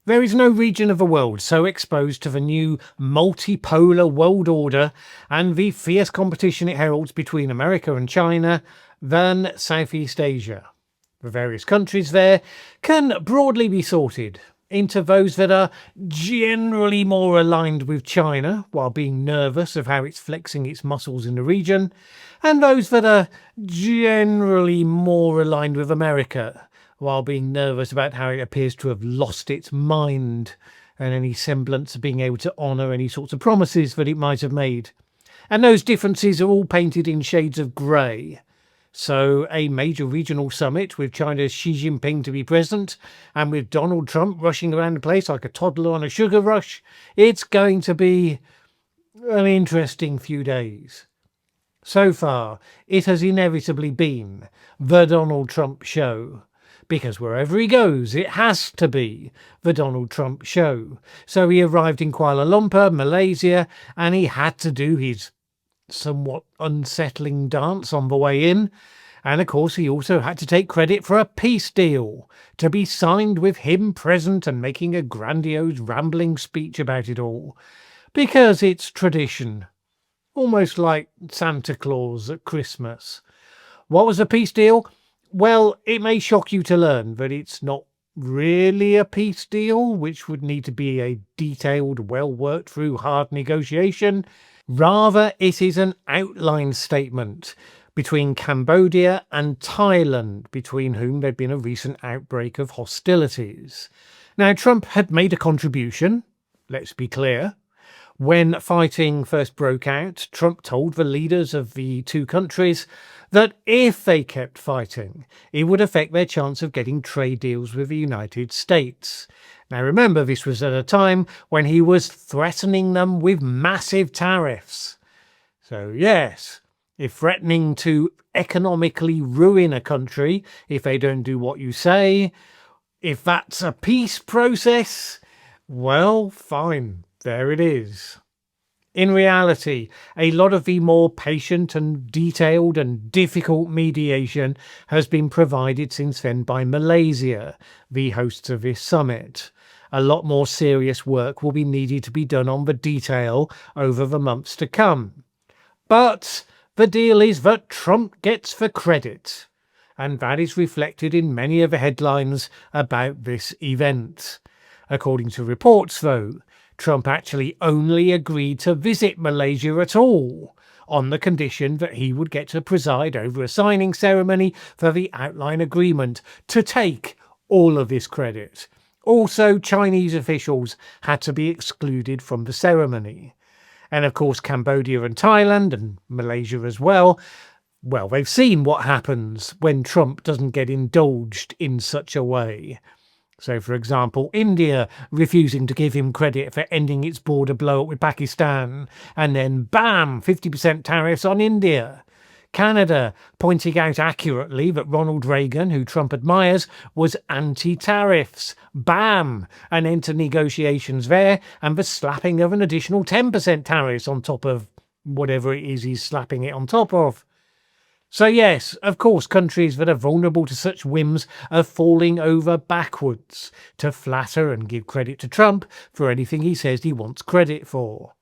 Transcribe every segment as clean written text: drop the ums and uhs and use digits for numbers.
There is no region of the world so exposed to the new multipolar world order and the fierce competition it heralds between America and China than Southeast Asia. The various countries there can broadly be sorted into those that are generally more aligned with China while being nervous of how it's flexing its muscles in the region, and those that are generally more aligned with America while being nervous about how it appears to have lost its mind and any semblance of being able to honour any sorts of promises that it might have made. And those differences are all painted in shades of grey. So a major regional summit with China's Xi Jinping to be present and with Donald Trump rushing around the place like a toddler on a sugar rush, it's going to be an interesting few days. So far, it has inevitably been the Donald Trump show. Because wherever he goes, it has to be the Donald Trump show. So he arrived in Kuala Lumpur, Malaysia, and he had to do his somewhat unsettling dance on the way in. And of course, he also had to take credit for a peace deal to be signed with him present and making a grandiose, rambling speech about it all. Because it's tradition. Almost like Santa Claus at Christmas. What was the peace deal? Well, it may shock you to learn that it's not really a peace deal, which would need to be a detailed, well-worked-through hard negotiation. Rather, it is an outline statement between Cambodia and Thailand, between whom there'd been a recent outbreak of hostilities. Now, Trump had made a contribution, let's be clear. When fighting first broke out, Trump told the leaders of the two countries that if they kept fighting, it would affect their chance of getting trade deals with the United States. Now remember, this was at a time when he was threatening them with massive tariffs. So yes, if threatening to economically ruin a country if they don't do what you say, if that's a peace process, well, fine, there it is. In reality, a lot of the more patient and detailed and difficult mediation has been provided since then by Malaysia, the hosts of this summit. A lot more serious work will be needed to be done on the detail over the months to come. But the deal is that Trump gets the credit, and that is reflected in many of the headlines about this event. According to reports, though, Trump actually only agreed to visit Malaysia at all, on the condition that he would get to preside over a signing ceremony for the outline agreement to take all of this credit. Also, Chinese officials had to be excluded from the ceremony. And of course, Cambodia and Thailand, and Malaysia as well, they've seen what happens when Trump doesn't get indulged in such a way. So, for example, India refusing to give him credit for ending its border blow-up with Pakistan, and then bam, 50% tariffs on India. Canada pointing out accurately that Ronald Reagan, who Trump admires, was anti-tariffs. Bam! An end to negotiations there, and the slapping of an additional 10% tariffs on top of whatever it is he's slapping it on top of. So yes, of course, countries that are vulnerable to such whims are falling over backwards to flatter and give credit to Trump for anything he says he wants credit for.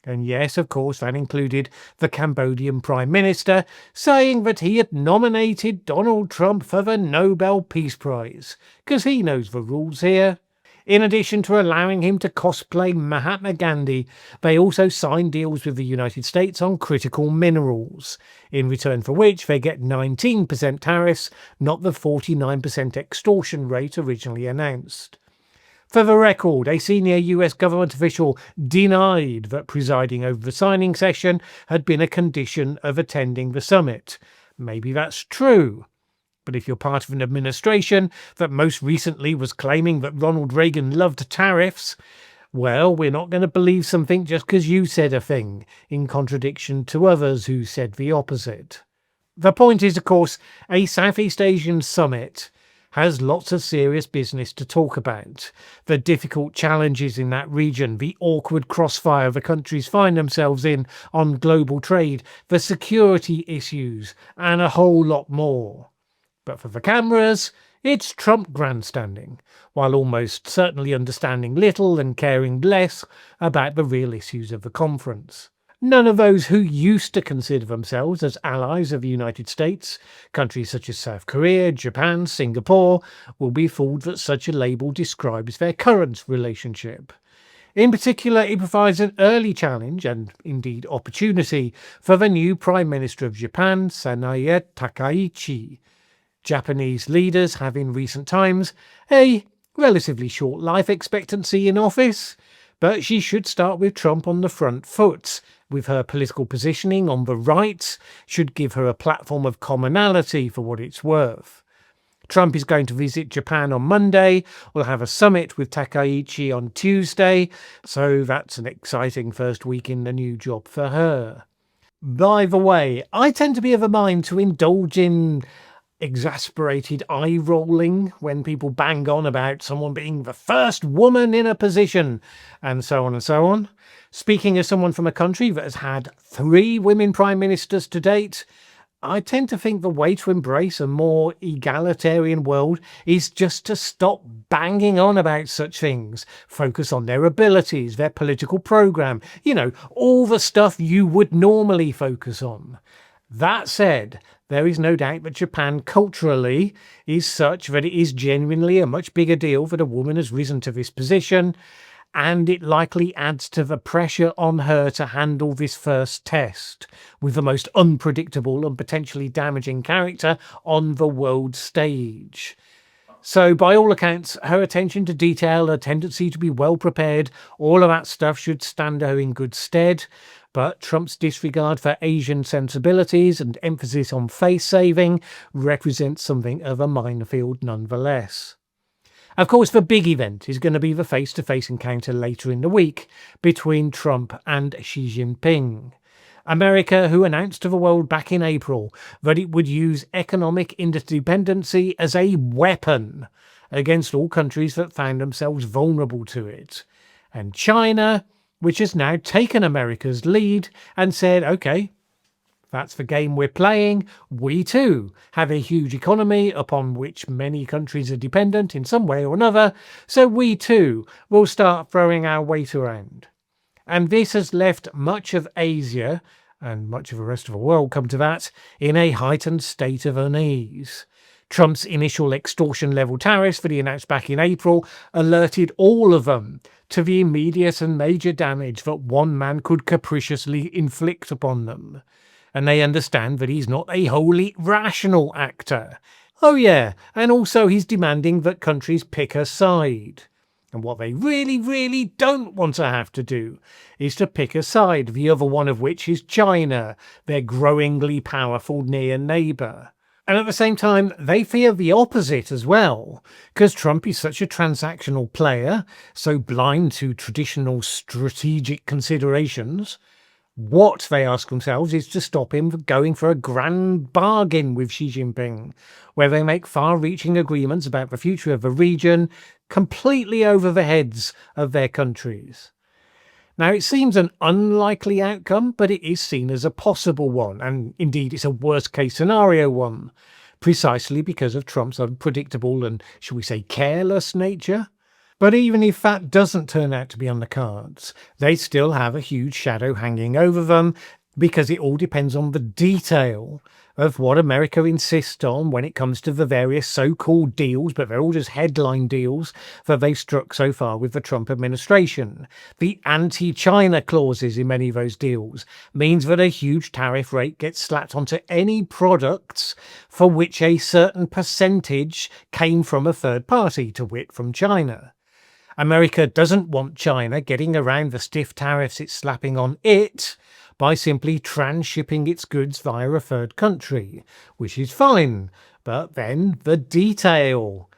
And yes, of course, that included the Cambodian Prime Minister saying that he had nominated Donald Trump for the Nobel Peace Prize, because he knows the rules here. In addition to allowing him to cosplay Mahatma Gandhi, they also signed deals with the United States on critical minerals, in return for which they get 19% tariffs, not the 49% extortion rate originally announced. For the record, a senior US government official denied that presiding over the signing session had been a condition of attending the summit. Maybe that's true. But if you're part of an administration that most recently was claiming that Ronald Reagan loved tariffs, well, we're not going to believe something just because you said a thing, in contradiction to others who said the opposite. The point is, of course, a Southeast Asian summit has lots of serious business to talk about. The difficult challenges in that region, the awkward crossfire the countries find themselves in on global trade, the security issues, and a whole lot more. But for the cameras, It's Trump grandstanding, while almost certainly understanding little and caring less about the real issues of the conference. None of those who used to consider themselves as allies of the United States, countries such as South Korea, Japan, Singapore, will be fooled that such a label describes their current relationship. In particular, it provides an early challenge and indeed opportunity for the new Prime Minister of Japan, Takaichi. Japanese leaders have in recent times a relatively short life expectancy in office, but she should start with Trump on the front foot, with her political positioning on the right should give her a platform of commonality for what it's worth. Trump is going to visit Japan on Monday. We'll have a summit with Takaichi on Tuesday, so that's an exciting first week in the new job for her. By the way, I tend to be of a mind to indulge in exasperated eye-rolling when people bang on about someone being the first woman in a position, and so on and so on. Speaking as someone from a country that has had 3 women prime ministers to date, I tend to think the way to embrace a more egalitarian world is just to stop banging on about such things. Focus on their abilities, their political program, all the stuff you would normally focus on. That said, there is no doubt that Japan culturally is such that it is genuinely a much bigger deal that a woman has risen to this position, and it likely adds to the pressure on her to handle this first test with the most unpredictable and potentially damaging character on the world stage. So by all accounts, her attention to detail, her tendency to be well prepared, all of that stuff should stand her in good stead. But Trump's disregard for Asian sensibilities and emphasis on face saving represents something of a minefield nonetheless. Of course, the big event is going to be the face-to-face encounter later in the week between Trump and Xi Jinping. America, who announced to the world back in April that it would use economic interdependency as a weapon against all countries that found themselves vulnerable to it. And China, which has now taken America's lead and said, okay, that's the game we're playing. We too have a huge economy upon which many countries are dependent in some way or another, so we too will start throwing our weight around. And this has left much of Asia, and much of the rest of the world come to that, in a heightened state of unease. Trump's initial extortion-level tariffs that he announced back in April alerted all of them to the immediate and major damage that one man could capriciously inflict upon them. And they understand that he's not a wholly rational actor. Oh yeah, and also he's demanding that countries pick a side. And what they really, really don't want to have to do is to pick a side, the other one of which is China, their growingly powerful near neighbour. And at the same time, they fear the opposite as well, because Trump is such a transactional player, so blind to traditional strategic considerations. What, they ask themselves, is to stop him from going for a grand bargain with Xi Jinping, where they make far-reaching agreements about the future of the region completely over the heads of their countries. Now, it seems an unlikely outcome, but it is seen as a possible one, and indeed it's a worst-case scenario one, precisely because of Trump's unpredictable and, shall we say, careless nature. But even if that doesn't turn out to be on the cards, they still have a huge shadow hanging over them, because it all depends on the detail of what America insists on when it comes to the various so-called deals, but they're all just headline deals, that they've struck so far with the Trump administration. The anti-China clauses in many of those deals means that a huge tariff rate gets slapped onto any products for which a certain percentage came from a third party, to wit from China. America doesn't want China getting around the stiff tariffs it's slapping on it by simply transshipping its goods via a third country, which is fine. But then the detail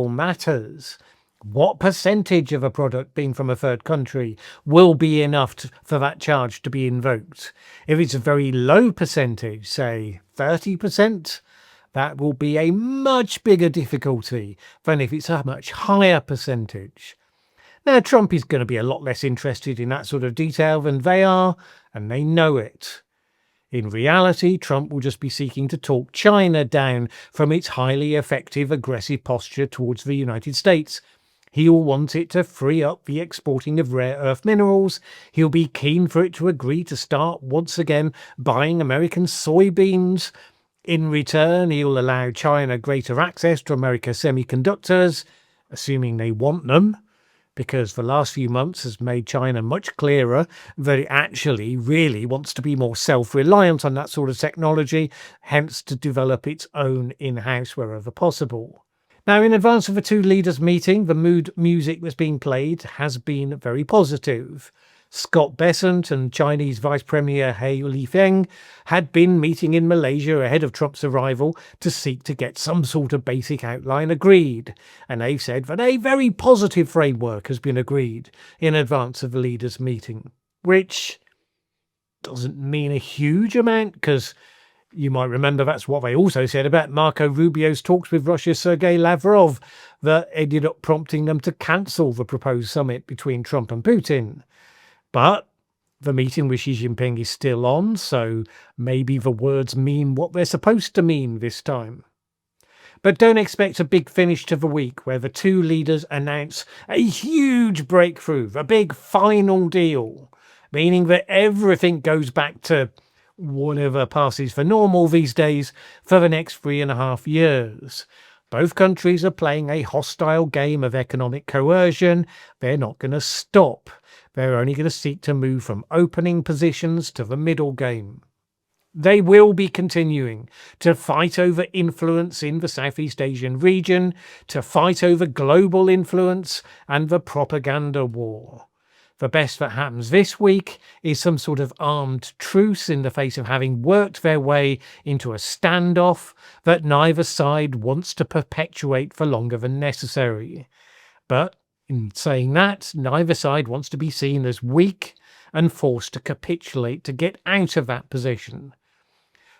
matters. What percentage of a product being from a third country will be enough for that charge to be invoked? If it's a very low percentage, say 30%, that will be a much bigger difficulty than if it's a much higher percentage. Now, Trump is going to be a lot less interested in that sort of detail than they are, and they know it. In reality, Trump will just be seeking to talk China down from its highly effective aggressive posture towards the United States. He'll want it to free up the exporting of rare earth minerals. He'll be keen for it to agree to start once again buying American soybeans. In return, he'll allow China greater access to America's semiconductors, assuming they want them, because the last few months has made China much clearer that it actually really wants to be more self-reliant on that sort of technology, hence to develop its own in-house wherever possible. Now, in advance of the two leaders meeting, the mood music that's being played has been very positive. Scott Bessent and Chinese Vice Premier He Lifeng had been meeting in Malaysia ahead of Trump's arrival to seek to get some sort of basic outline agreed, and they've said that a very positive framework has been agreed in advance of the leaders' meeting, which doesn't mean a huge amount, because you might remember that's what they also said about Marco Rubio's talks with Russia's Sergei Lavrov that ended up prompting them to cancel the proposed summit between Trump and Putin. But the meeting with Xi Jinping is still on, so maybe the words mean what they're supposed to mean this time. But don't expect a big finish to the week where the two leaders announce a huge breakthrough, a big final deal, meaning that everything goes back to whatever passes for normal these days for the next 3.5 years. Both countries are playing a hostile game of economic coercion. They're not going to stop. They're only going to seek to move from opening positions to the middle game. They will be continuing to fight over influence in the Southeast Asian region, to fight over global influence and the propaganda war. The best that happens this week is some sort of armed truce in the face of having worked their way into a standoff that neither side wants to perpetuate for longer than necessary. But in saying that, neither side wants to be seen as weak and forced to capitulate to get out of that position.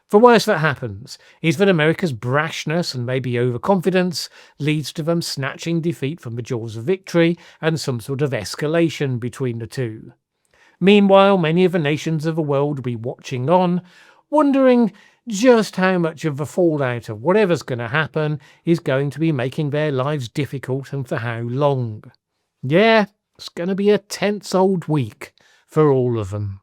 The worst that happens is that America's brashness and maybe overconfidence leads to them snatching defeat from the jaws of victory and some sort of escalation between the two. Meanwhile, many of the nations of the world will be watching on, wondering just how much of the fallout of whatever's going to happen is going to be making their lives difficult and for how long. Yeah, it's going to be a tense old week for all of them.